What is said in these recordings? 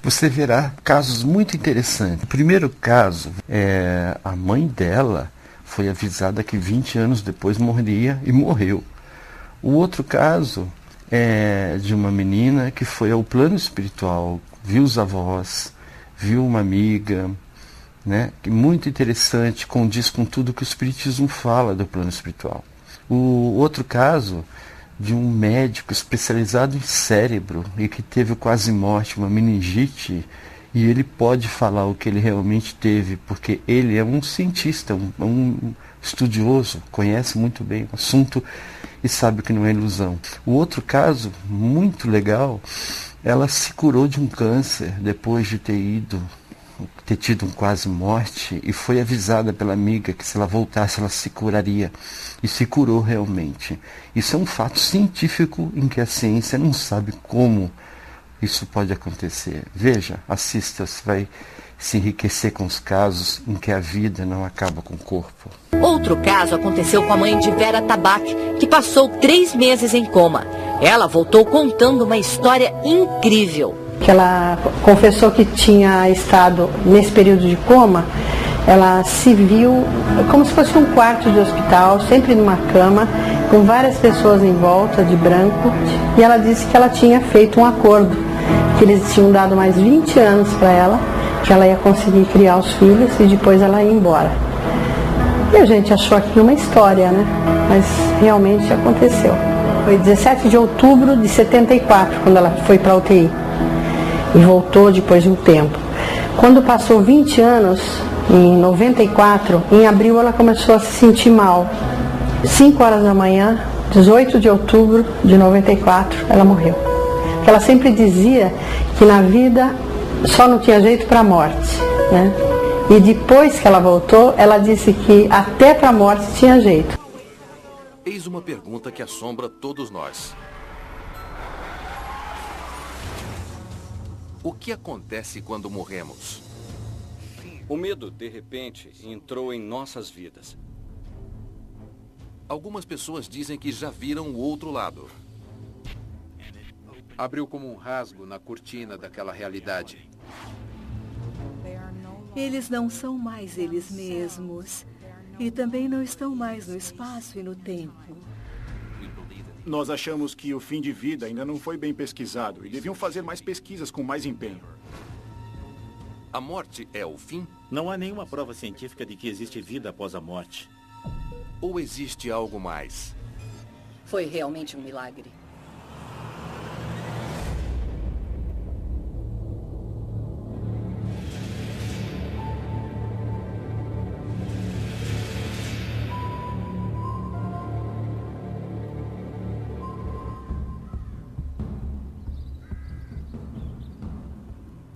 você verá casos muito interessantes. O primeiro caso, a mãe dela foi avisada que 20 anos depois morreria e morreu. O outro caso é de uma menina que foi ao plano espiritual, viu os avós, viu uma amiga, né? Muito interessante, condiz com tudo que o Espiritismo fala do plano espiritual. O outro caso de um médico especializado em cérebro e que teve quase morte, uma meningite, e ele pode falar o que ele realmente teve, porque ele é um cientista, um estudioso, conhece muito bem o assunto e sabe que não é ilusão. O outro caso, muito legal, ela se curou de um câncer depois de ter tido um quase morte, e foi avisada pela amiga que se ela voltasse ela se curaria, e se curou realmente. Isso é um fato científico em que a ciência não sabe como isso pode acontecer. Veja, assista, você vai se enriquecer com os casos em que a vida não acaba com o corpo. Outro caso aconteceu com a mãe de Vera Tabak, que passou 3 meses em coma. Ela voltou contando uma história incrível. Que ela confessou que tinha estado nesse período de coma, ela se viu como se fosse um quarto de hospital, sempre numa cama, com várias pessoas em volta de branco, e ela disse que ela tinha feito um acordo, que eles tinham dado mais 20 anos para ela, que ela ia conseguir criar os filhos e depois ela ia embora. E a gente achou aquilo uma história, né? Mas realmente aconteceu. Foi 17 de outubro de 74, quando ela foi para a UTI. E voltou depois de um tempo. Quando passou 20 anos, em 94, em abril ela começou a se sentir mal. 5 horas da manhã, 18 de outubro de 94, ela morreu. Porque ela sempre dizia que na vida só não tinha jeito para a morte, né? E depois que ela voltou, ela disse que até para a morte tinha jeito. Eis uma pergunta que assombra todos nós. O que acontece quando morremos? O medo, de repente, entrou em nossas vidas. Algumas pessoas dizem que já viram o outro lado. Abriu como um rasgo na cortina daquela realidade. Eles não são mais eles mesmos. E também não estão mais no espaço e no tempo. Nós achamos que o fim de vida ainda não foi bem pesquisado e deviam fazer mais pesquisas com mais empenho. A morte é o fim? Não há nenhuma prova científica de que existe vida após a morte. Ou existe algo mais? Foi realmente um milagre.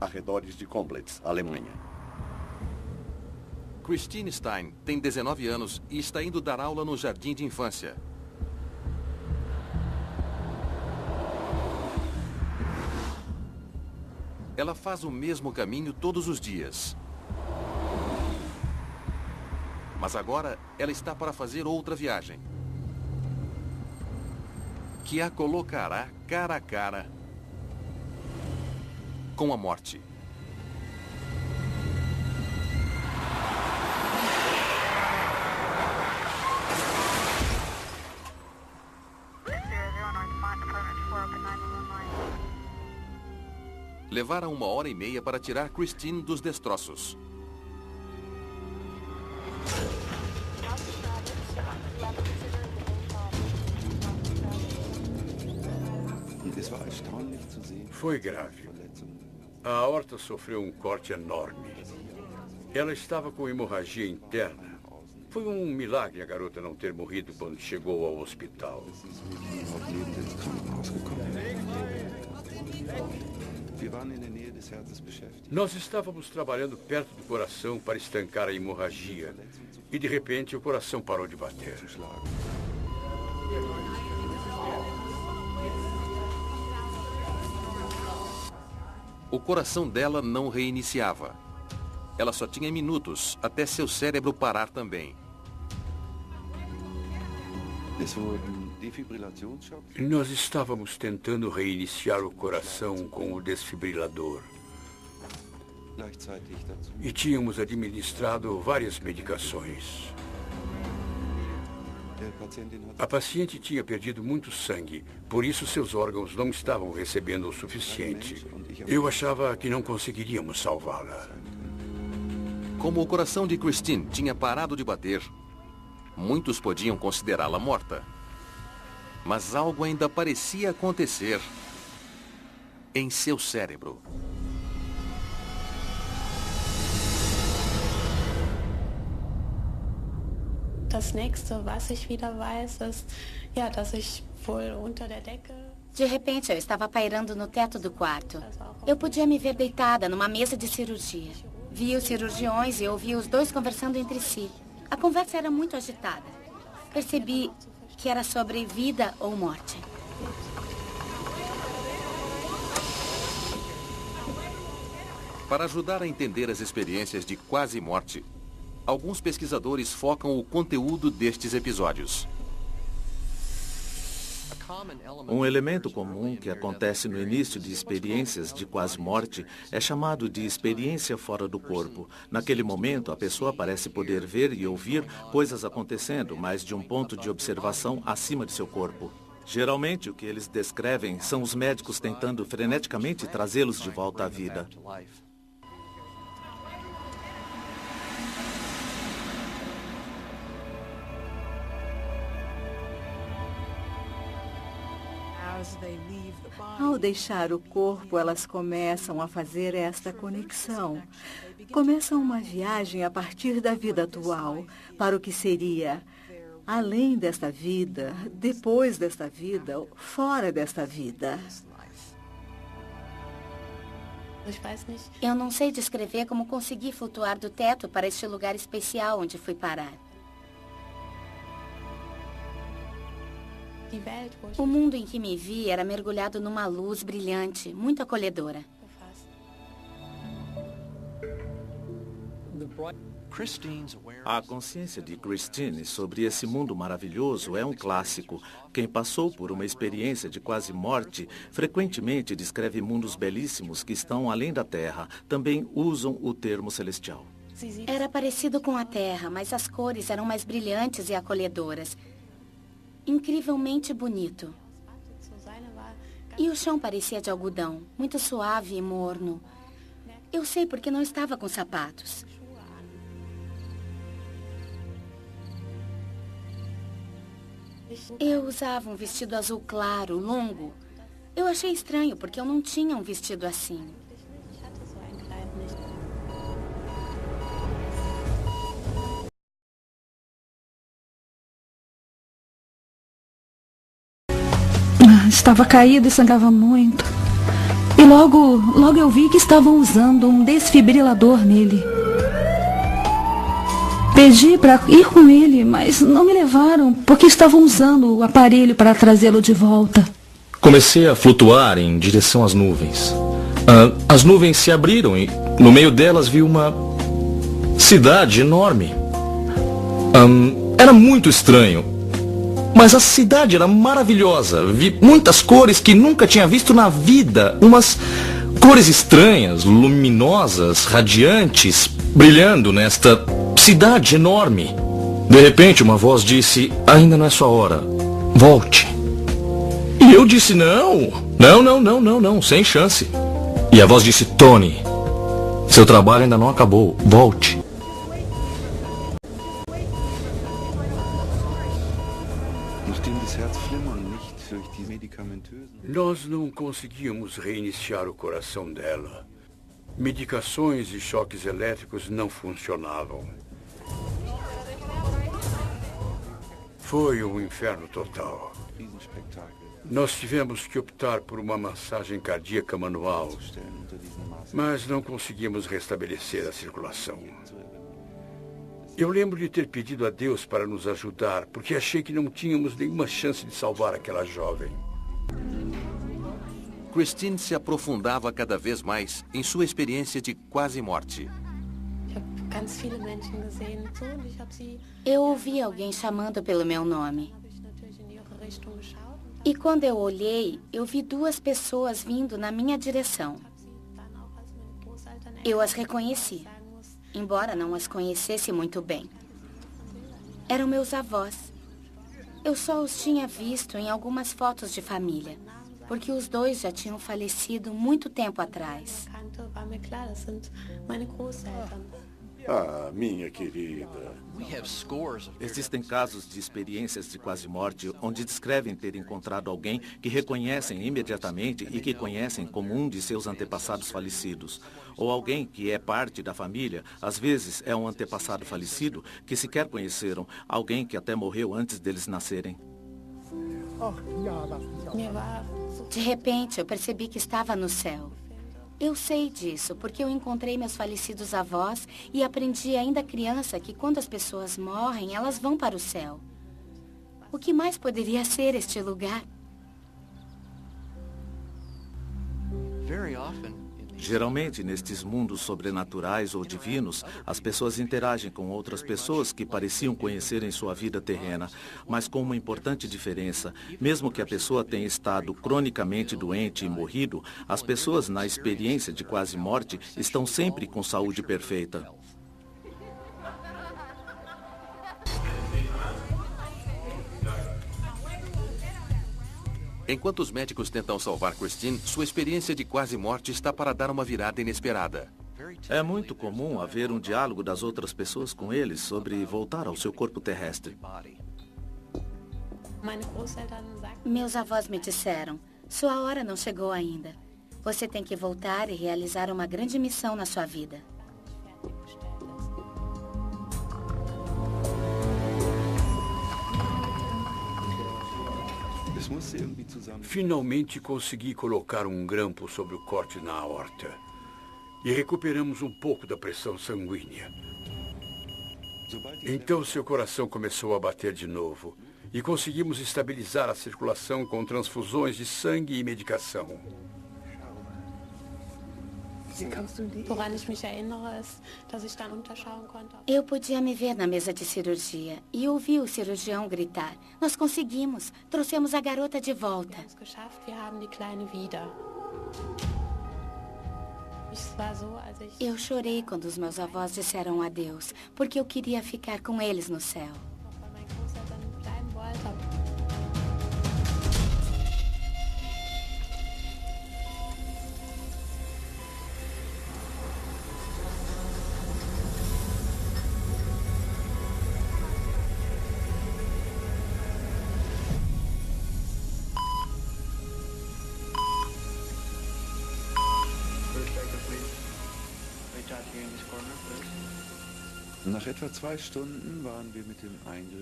Arredores de Komplitz, Alemanha. Christine Stein tem 19 anos e está indo dar aula no jardim de infância. Ela faz o mesmo caminho todos os dias. Mas agora ela está para fazer outra viagem, que a colocará cara a cara com a morte. Levaram 1h30 para tirar Christine dos destroços. Foi grave. A aorta sofreu um corte enorme. Ela estava com hemorragia interna. Foi um milagre a garota não ter morrido quando chegou ao hospital. Nós estávamos trabalhando perto do coração para estancar a hemorragia. E de repente o coração parou de bater. O coração dela não reiniciava. Ela só tinha minutos até seu cérebro parar também. Nós estávamos tentando reiniciar o coração com o desfibrilador. E tínhamos administrado várias medicações. A paciente tinha perdido muito sangue, por isso seus órgãos não estavam recebendo o suficiente. Eu achava que não conseguiríamos salvá-la. Como o coração de Christine tinha parado de bater, muitos podiam considerá-la morta. Mas algo ainda parecia acontecer em seu cérebro. Das nächste, was ich wieder weiß, ist, ja, dass ich wohl unter der Decke... De repente, eu estava pairando no teto do quarto. Eu podia me ver deitada numa mesa de cirurgia. Via os cirurgiões e ouvia os dois conversando entre si. A conversa era muito agitada. Percebi que era sobre vida ou morte. Para ajudar a entender as experiências de quase morte, alguns pesquisadores focam o conteúdo destes episódios. Um elemento comum que acontece no início de experiências de quase morte é chamado de experiência fora do corpo. Naquele momento, a pessoa parece poder ver e ouvir coisas acontecendo, mas de um ponto de observação acima de seu corpo. Geralmente, o que eles descrevem são os médicos tentando freneticamente trazê-los de volta à vida. Ao deixar o corpo, elas começam a fazer esta conexão. Começam uma viagem a partir da vida atual para o que seria além desta vida, depois desta vida, fora desta vida. Eu não sei descrever como consegui flutuar do teto para este lugar especial onde fui parar. O mundo em que me vi era mergulhado numa luz brilhante, muito acolhedora. A consciência de Christine sobre esse mundo maravilhoso é um clássico. Quem passou por uma experiência de quase morte frequentemente descreve mundos belíssimos que estão além da Terra. Também usam o termo celestial. Era parecido com a Terra, mas as cores eram mais brilhantes e acolhedoras. Incrivelmente bonito. E o chão parecia de algodão, muito suave e morno. Eu sei porque não estava com sapatos. Eu usava um vestido azul claro, longo. Eu achei estranho porque eu não tinha um vestido assim. Estava caído e sangrava muito. E logo eu vi que estavam usando um desfibrilador nele. Pedi para ir com ele, mas não me levaram, porque estavam usando o aparelho para trazê-lo de volta. Comecei a flutuar em direção às nuvens. As nuvens se abriram e no meio delas vi uma cidade enorme. Era muito estranho. Mas a cidade era maravilhosa. Vi muitas cores que nunca tinha visto na vida. Umas cores estranhas, luminosas, radiantes, brilhando nesta cidade enorme. De repente, uma voz disse: ainda não é sua hora. Volte. E eu disse: não, sem chance. E a voz disse: Tony, seu trabalho ainda não acabou. Volte. Nós não conseguíamos reiniciar o coração dela. Medicações e choques elétricos não funcionavam. Foi um inferno total. Nós tivemos que optar por uma massagem cardíaca manual, mas não conseguimos restabelecer a circulação. Eu lembro de ter pedido a Deus para nos ajudar, porque achei que não tínhamos nenhuma chance de salvar aquela jovem. Christine se aprofundava cada vez mais em sua experiência de quase morte. Eu ouvi alguém chamando pelo meu nome. E quando eu olhei, eu vi duas pessoas vindo na minha direção. Eu as reconheci, embora não as conhecesse muito bem. Eram meus avós. Eu só os tinha visto em algumas fotos de família, porque os dois já tinham falecido muito tempo atrás. Ah, minha querida. Existem casos de experiências de quase morte onde descrevem ter encontrado alguém que reconhecem imediatamente e que conhecem como um de seus antepassados falecidos. Ou alguém que é parte da família, às vezes é um antepassado falecido que sequer conheceram, alguém que até morreu antes deles nascerem. De repente, eu percebi que estava no céu. Eu sei disso, porque eu encontrei meus falecidos avós e aprendi ainda criança que quando as pessoas morrem, elas vão para o céu. O que mais poderia ser este lugar? Geralmente, nestes mundos sobrenaturais ou divinos, as pessoas interagem com outras pessoas que pareciam conhecer em sua vida terrena, mas com uma importante diferença. Mesmo que a pessoa tenha estado cronicamente doente e morrido, as pessoas na experiência de quase morte estão sempre com saúde perfeita. Enquanto os médicos tentam salvar Christine, sua experiência de quase morte está para dar uma virada inesperada. É muito comum haver um diálogo das outras pessoas com eles sobre voltar ao seu corpo terrestre. Meus avós me disseram, sua hora não chegou ainda. Você tem que voltar e realizar uma grande missão na sua vida. Finalmente consegui colocar um grampo sobre o corte na aorta. E recuperamos um pouco da pressão sanguínea. Então seu coração começou a bater de novo. E conseguimos estabilizar a circulação com transfusões de sangue e medicação. Eu podia me ver na mesa de cirurgia e ouvi o cirurgião gritar. Nós conseguimos. Trouxemos a garota de volta. Eu chorei quando os meus avós disseram adeus, porque eu queria ficar com eles no céu.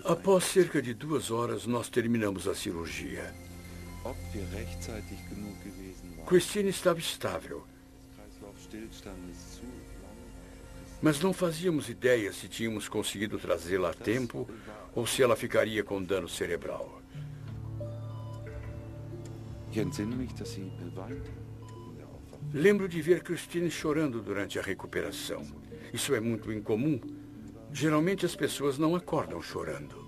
Após cerca de 2 horas, nós terminamos a cirurgia. Christine estava estável. Mas não fazíamos ideia se tínhamos conseguido trazê-la a tempo ou se ela ficaria com dano cerebral. Lembro de ver Christine chorando durante a recuperação. Isso é muito incomum. Geralmente as pessoas não acordam chorando.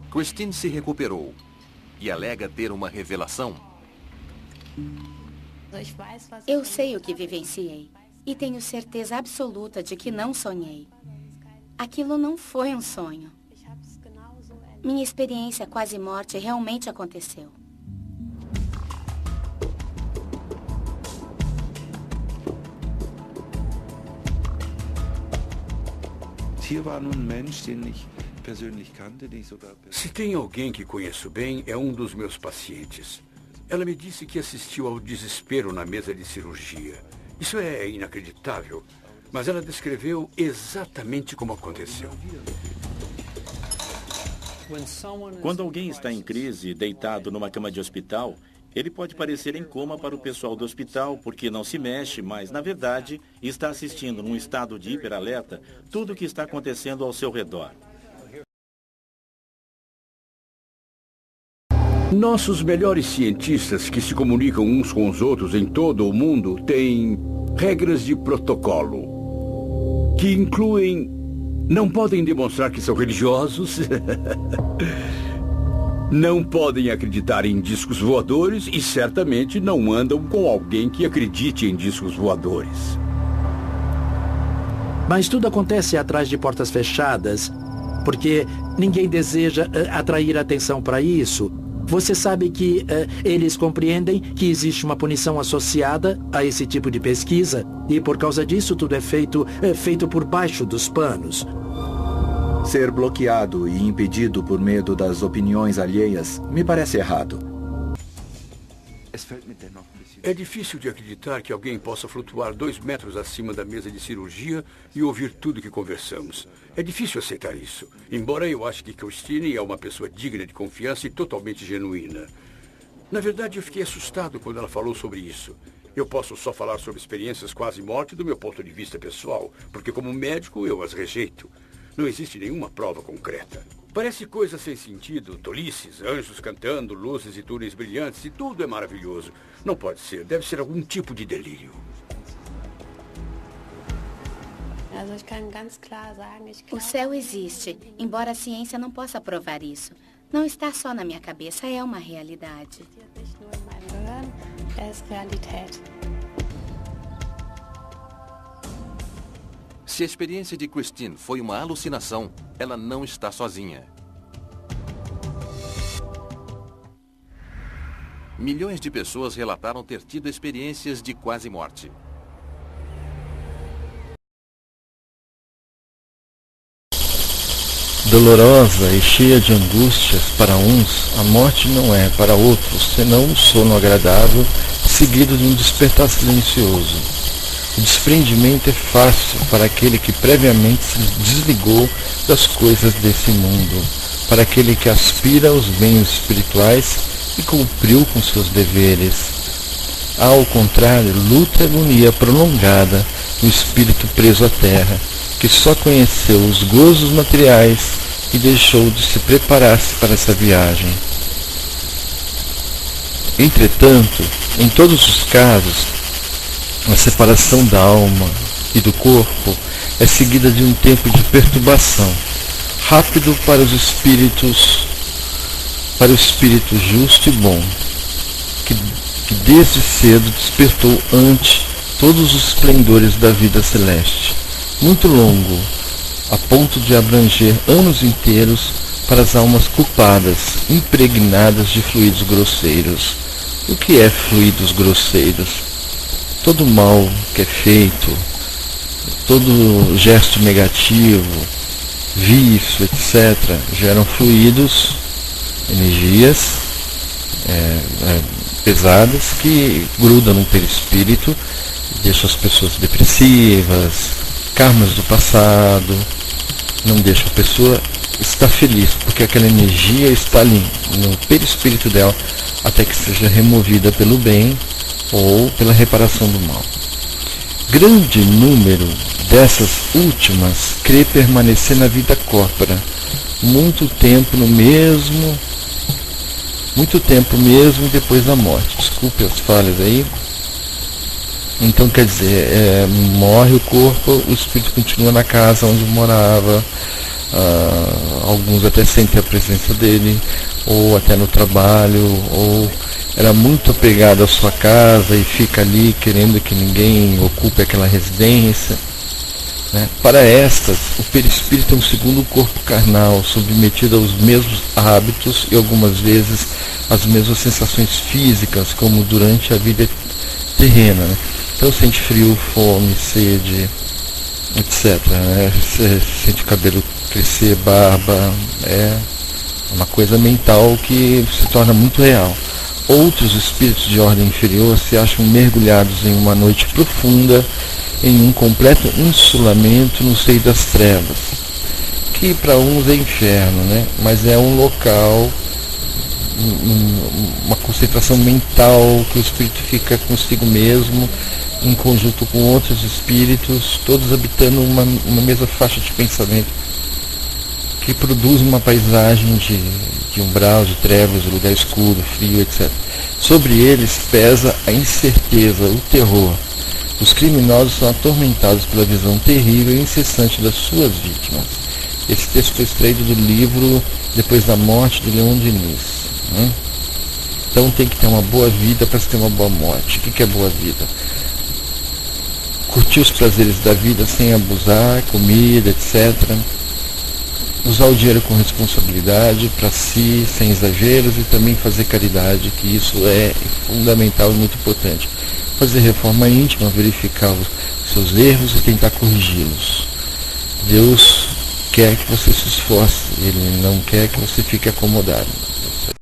Christine se recuperou e alega ter uma revelação. Eu sei o que vivenciei e tenho certeza absoluta de que não sonhei. Aquilo não foi um sonho. Minha experiência quase morte realmente aconteceu. Se tem alguém que conheço bem, é um dos meus pacientes. Ela me disse que assistiu ao desespero na mesa de cirurgia. Isso é inacreditável, mas ela descreveu exatamente como aconteceu. Quando alguém está em crise, deitado numa cama de hospital, ele pode parecer em coma para o pessoal do hospital porque não se mexe, mas, na verdade, está assistindo num estado de hiperalerta tudo o que está acontecendo ao seu redor. Nossos melhores cientistas que se comunicam uns com os outros em todo o mundo têm regras de protocolo, que incluem... Não podem demonstrar que são religiosos. Não podem acreditar em discos voadores e certamente não andam com alguém que acredite em discos voadores. Mas tudo acontece atrás de portas fechadas, porque ninguém deseja atrair atenção para isso. Você sabe que eles compreendem que existe uma punição associada a esse tipo de pesquisa e por causa disso tudo é feito por baixo dos panos. Ser bloqueado e impedido por medo das opiniões alheias me parece errado. É difícil de acreditar que alguém possa flutuar 2 metros acima da mesa de cirurgia e ouvir tudo que conversamos. É difícil aceitar isso, embora eu ache que Christine é uma pessoa digna de confiança e totalmente genuína. Na verdade, eu fiquei assustado quando ela falou sobre isso. Eu posso só falar sobre experiências quase-morte do meu ponto de vista pessoal, porque como médico eu as rejeito. Não existe nenhuma prova concreta. Parece coisa sem sentido, tolices, anjos cantando, luzes e túneis brilhantes, e tudo é maravilhoso. Não pode ser, deve ser algum tipo de delírio. O céu existe, embora a ciência não possa provar isso. Não está só na minha cabeça, é uma realidade. Se a experiência de Christine foi uma alucinação, ela não está sozinha. Milhões de pessoas relataram ter tido experiências de quase morte. Dolorosa e cheia de angústias para uns, a morte não é para outros senão um sono agradável seguido de um despertar silencioso. O desprendimento é fácil para aquele que previamente se desligou das coisas desse mundo, para aquele que aspira aos bens espirituais e cumpriu com seus deveres. Ao contrário, luta e agonia prolongada no espírito preso à terra, que só conheceu os gozos materiais e deixou de se preparar-se para essa viagem. Entretanto, em todos os casos, a separação da alma e do corpo é seguida de um tempo de perturbação, rápido para o espírito justo e bom, que desde cedo despertou ante todos os esplendores da vida celeste, muito longo, a ponto de abranger anos inteiros para as almas culpadas, impregnadas de fluidos grosseiros. O que é fluidos grosseiros? Todo mal que é feito, todo gesto negativo, vício, etc., geram fluidos, energias pesadas que grudam no perispírito, deixam as pessoas depressivas, karmas do passado, não deixam a pessoa estar feliz, porque aquela energia está ali no perispírito dela até que seja removida pelo bem ou pela reparação do mal. Grande número dessas últimas crê permanecer na vida corpórea muito tempo mesmo depois da morte. Desculpe as falhas aí. Então, quer dizer, morre o corpo, o espírito continua na casa onde morava, alguns até sentem a presença dele, ou até no trabalho, ou era muito apegado à sua casa e fica ali querendo que ninguém ocupe aquela residência. Né? Para estas, o perispírito é um segundo corpo carnal, submetido aos mesmos hábitos e algumas vezes às mesmas sensações físicas, como durante a vida terrena. Né? Então sente frio, fome, sede, etc. Né? Sente o cabelo crescer, barba, é uma coisa mental que se torna muito real. Outros espíritos de ordem inferior se acham mergulhados em uma noite profunda, em um completo insulamento no seio das trevas, que para uns é inferno, né? Mas é um local, uma concentração mental que o espírito fica consigo mesmo, em conjunto com outros espíritos, todos habitando uma mesma faixa de pensamento, que produz uma paisagem de umbral, de trevas, de lugar escuro, frio, etc. Sobre eles pesa a incerteza, o terror. Os criminosos são atormentados pela visão terrível e incessante das suas vítimas. Esse texto foi extraído do livro Depois da Morte, de Leon Denis. Né? Então tem que ter uma boa vida para se ter uma boa morte. O que é boa vida? Curtir os prazeres da vida sem abusar, comida, etc. Usar o dinheiro com responsabilidade para si, sem exageros, e também fazer caridade, que isso é fundamental e muito importante. Fazer reforma íntima, verificar os seus erros e tentar corrigi-los. Deus quer que você se esforce, Ele não quer que você fique acomodado.